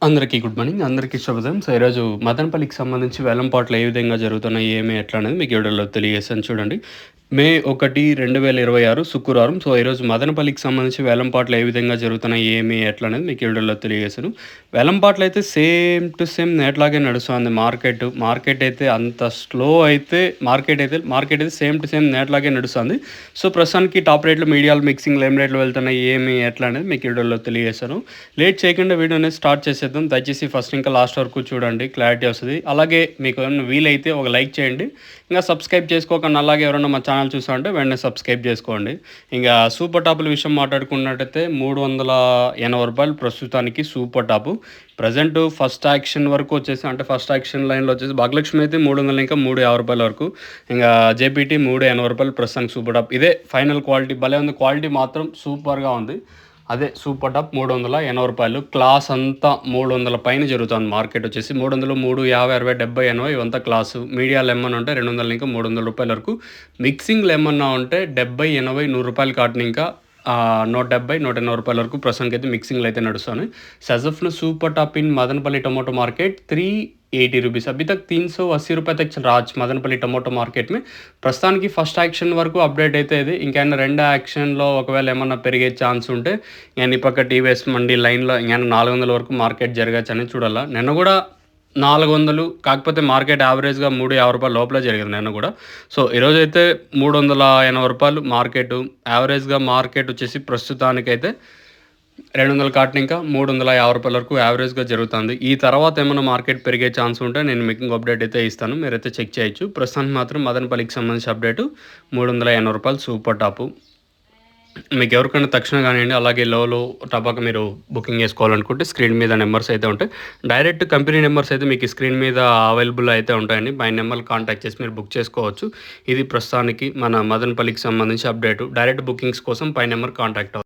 అందరికీ good morning. అందరికీ శుభోదయం. సో, ఈరోజు మదనపల్లికి సంబంధించి వేలంపాట్లు ఏ విధంగా జరుగుతున్నాయి, ఏమి, ఎట్లా అనేది మీకు ఈ వీడియోలో తెలియజేస్తాను చూడండి. మే 1, 2026 శుక్రవారం. సో, ఈరోజు మదనపల్లికి సంబంధించి వేలంపాట్లు ఏ విధంగా జరుగుతున్నాయి, ఏమి, ఎట్లా అనేది మీకు ఈ వీడియోలో తెలియజేశాను. వేలంపాట్లు అయితే సేమ్ టు సేమ్ నేట్లాగే నడుస్తుంది మార్కెట్. మార్కెట్ అయితే అంత స్లో అయితే మార్కెట్ అయితే సేమ్ టు సేమ్ నేట్లాగే నడుస్తుంది. సో, ప్రస్తుతానికి టాప్ రేట్లు, మీడియాలు, మిక్సింగ్లు ఏం రేట్లు వెళ్తున్నాయి, ఏమి, ఎట్లా అనేది మీకు ఈ వీడియోలో తెలియజేశాను. లేట్ చేయకుండా వీడియో అనేది స్టార్ట్ చేసేద్దాం. దయచేసి ఫస్ట్ ఇంకా లాస్ట్ వరకు చూడండి, క్లారిటీ వస్తుంది. అలాగే మీకు ఏమైనా వీలైతే ఒక లైక్ చేయండి. ఇంకా సబ్స్క్రైబ్ చేసుకోకుండా అలాగే ఎవరైనా మా ఛానల్ చూసా అంటే వెంటనే సబ్స్క్రైబ్ చేసుకోండి. ఇంకా సూపర్ టాపుల విషయం మాట్లాడుకున్నట్టయితే ₹380 ప్రస్తుతానికి super top. Present first action వరకు వచ్చేసి అంటే ఫస్ట్ యాక్షన్ లైన్లో వచ్చేసి భాగ్యలక్ష్మి అయితే 300 ఇంకా ₹350 వరకు. ఇంకా జేపీటీ ₹380 ప్రస్తుతానికి సూపర్ టాప్. ఇదే ఫైనల్ క్వాలిటీ భలే ఉంది. క్వాలిటీ మాత్రం సూపర్గా ఉంది. అదే సూపర్ టాప్ ₹380. క్లాస్ అంతా 300 పైన జరుగుతుంది. మార్కెట్ వచ్చేసి 300, 350, 60, 70, 80 ఇవంతా క్లాసు. మీడియాలు ఏమన్నా ఉంటే ₹200 ఇంకా ₹300 వరకు. మిక్సింగ్లు ఏమన్నా ఉంటే 70, 80, ₹100 కాటన్ ఇంకా ₹170, ₹180 వరకు ప్రస్తుతానికి అయితే మిక్సింగ్లు అయితే నడుస్తున్నాయి. सजफ्न super top in Madanapalle tomato market ₹380. अभी तक ₹380 तक चल रहा आज मदनपल्ली टोमेटो మార్కెట్ में ప్రస్తుతానికి ఫస్ట్ యాక్షన్ వరకు అప్డేట్ అయితే ఇది. ఇంకేమైనా రెండో యాక్షన్లో ఒకవేళ ఏమన్నా పెరిగే ఛాన్స్ ఉంటే నేను ఈ పక్క టీవీఎస్ మండి లైన్లో ఇంకేమైనా 400 వరకు మార్కెట్ జరగచ్చు అని చూడాలా. నిన్న కూడా 400 కాకపోతే మార్కెట్ యావరేజ్గా ₹350 లోపలే జరిగింది నిన్న కూడా. సో ఈరోజైతే ₹380 మార్కెట్ యావరేజ్గా మార్కెట్ వచ్చేసి ప్రస్తుతానికైతే 200 కాటన్ ఇంకా ₹350 వరకు యావరేజ్గా జరుగుతుంది. ఈ తర్వాత ఏమైనా మార్కెట్ పెరిగే ఛాన్స్ ఉంటే నేను మీకు ఇంకో అప్డేట్ అయితే ఇస్తాను, మీరైతే చెక్ చేయొచ్చు. ప్రస్తుతానికి మాత్రం మదనపల్లికి సంబంధించి అప్డేటు ₹380 సూపర్ టాపు. మీకు ఎవరికైనా తక్షణ కానివ్వండి, అలాగే లోలో టపాక మీరు బుకింగ్ చేసుకోవాలనుకుంటే స్క్రీన్ మీద నెంబర్స్ అయితే ఉంటాయి. డైరెక్ట్ కంపెనీ నెంబర్స్ అయితే మీకు స్క్రీన్ మీద అవైలబుల్ అయితే ఉంటాయండి. పై నెంబర్ కాంటాక్ట్ చేసి మీరు బుక్ చేసుకోవచ్చు. ఇది ప్రస్తుతానికి మన మదనపల్లికి సంబంధించి అప్డేటు. డైరెక్ట్ బుకింగ్స్ కోసం పై నెంబర్ కాంటాక్ట్ అవ్వండి.